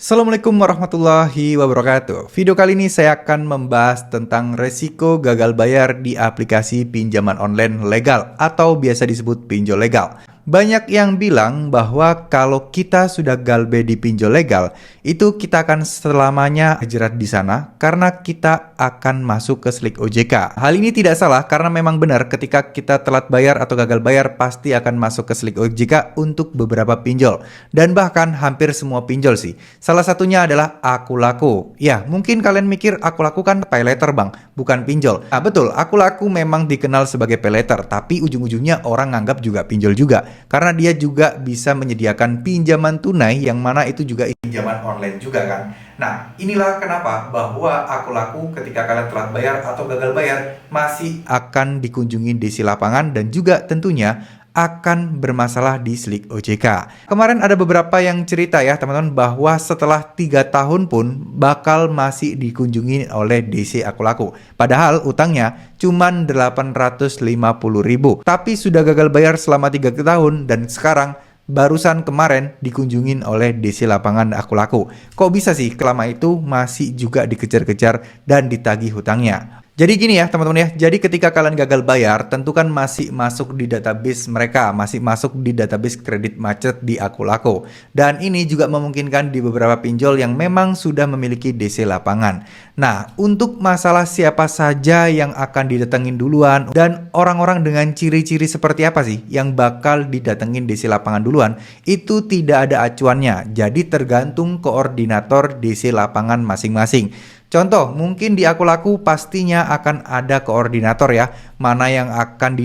Assalamualaikum warahmatullahi wabarakatuh. Video kali ini saya akan membahas tentang resiko gagal bayar di aplikasi pinjaman online legal atau biasa disebut pinjol legal. Banyak yang bilang bahwa kalau kita sudah galbe di pinjol legal, itu kita akan selamanya jerat di sana karena kita akan masuk ke slik OJK. Hal ini tidak salah karena memang benar ketika kita telat bayar atau gagal bayar pasti akan masuk ke slik OJK untuk beberapa pinjol. Dan bahkan hampir semua pinjol sih. Salah satunya adalah Akulaku. Ya, mungkin kalian mikir Akulaku kan pay later bang, bukan pinjol. Nah betul, Akulaku memang dikenal sebagai pay later, tapi ujung-ujungnya orang nganggap juga pinjol juga. Karena dia juga bisa menyediakan pinjaman tunai yang mana itu juga pinjaman online juga kan. Nah inilah kenapa bahwa Akulaku ketika kalian telat bayar atau gagal bayar masih akan dikunjungi DC lapangan dan juga tentunya akan bermasalah di slik OJK. Kemarin ada beberapa yang cerita ya teman-teman bahwa setelah 3 tahun pun bakal masih dikunjungi oleh DC Akulaku. Padahal utangnya cuman 850.000. Tapi sudah gagal bayar selama 3 tahun dan sekarang barusan kemarin dikunjungin oleh DC lapangan Akulaku. Kok bisa sih selama itu masih juga dikejar-kejar dan ditagih hutangnya? Jadi gini ya teman-teman ya, jadi ketika kalian gagal bayar tentu kan masih masuk di database mereka, masih masuk di database kredit macet di Akulaku. Dan ini juga memungkinkan di beberapa pinjol yang memang sudah memiliki DC lapangan. Nah, untuk masalah siapa saja yang akan didatengin duluan dan orang-orang dengan ciri-ciri seperti apa sih yang bakal didatengin DC lapangan duluan, itu tidak ada acuannya. Jadi tergantung koordinator DC lapangan masing-masing. Contoh, mungkin di Akulaku pastinya akan ada koordinator ya, mana yang akan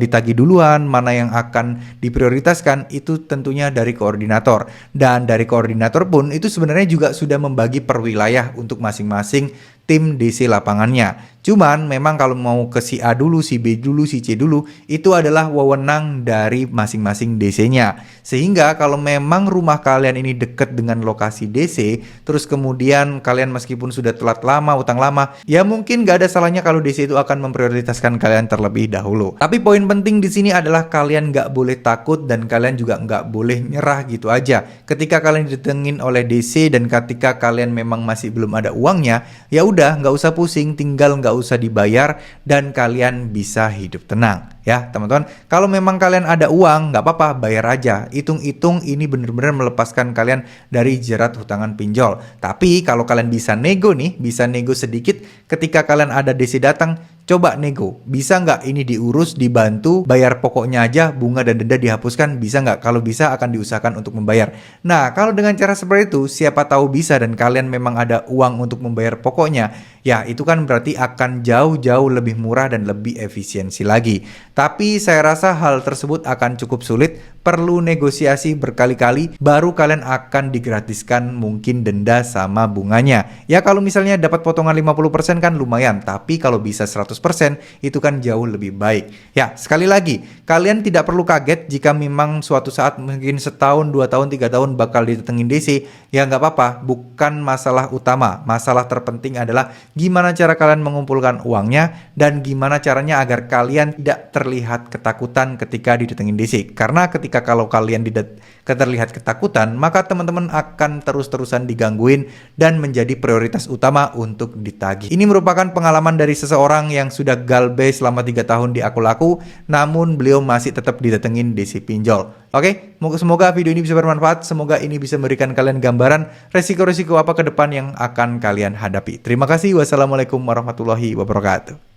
ditagih duluan, mana yang akan diprioritaskan, itu tentunya dari koordinator. Dan dari koordinator pun itu sebenarnya juga sudah membagi per wilayah untuk masing-masing tim DC lapangannya. Cuman memang kalau mau ke si A dulu, si B dulu, si C dulu, itu adalah wewenang dari masing-masing DC-nya. Sehingga kalau memang rumah kalian ini dekat dengan lokasi DC, terus kemudian kalian meskipun sudah telat lama, utang lama, ya mungkin gak ada salahnya kalau DC itu akan memprioritaskan kalian terlebih dahulu. Tapi poin penting di sini adalah kalian gak boleh takut dan kalian juga gak boleh nyerah gitu aja. Ketika kalian didatengin oleh DC dan ketika kalian memang masih belum ada uangnya, ya udah nggak usah pusing, tinggal nggak usah dibayar dan kalian bisa hidup tenang ya teman-teman. Kalau memang kalian ada uang nggak apa-apa, bayar aja, hitung-hitung ini bener-bener melepaskan kalian dari jerat hutangan pinjol. Tapi kalau kalian bisa nego nih, bisa nego sedikit ketika kalian ada DC datang, coba nego, bisa nggak ini diurus, dibantu, bayar pokoknya aja, bunga dan denda dihapuskan, bisa nggak? Kalau bisa akan diusahakan untuk membayar. Nah, kalau dengan cara seperti itu, siapa tahu bisa dan kalian memang ada uang untuk membayar pokoknya, ya itu kan berarti akan jauh-jauh lebih murah dan lebih efisiensi lagi. Tapi saya rasa hal tersebut akan cukup sulit, perlu negosiasi berkali-kali, baru kalian akan digratiskan mungkin denda sama bunganya. Ya kalau misalnya dapat potongan 50% kan lumayan, tapi kalau bisa 100% itu kan jauh lebih baik. Ya, sekali lagi, kalian tidak perlu kaget jika memang suatu saat mungkin setahun, 2 tahun, 3 tahun bakal didatengin DC. Ya nggak apa-apa, bukan masalah utama. Masalah terpenting adalah gimana cara kalian mengumpulkan uangnya dan gimana caranya agar kalian tidak terlihat ketakutan ketika didatengin DC. Karena ketika kalau kalian terlihat ketakutan, maka teman-teman akan terus-terusan digangguin dan menjadi prioritas utama untuk ditagih. Ini merupakan pengalaman dari seseorang yang sudah galbe selama 3 tahun di Akulaku, namun beliau masih tetap didatengin DC pinjol. Oke, semoga video ini bisa bermanfaat, semoga ini bisa memberikan kalian gambaran resiko-resiko apa ke depan yang akan kalian hadapi. Terima kasih, wassalamualaikum warahmatullahi wabarakatuh.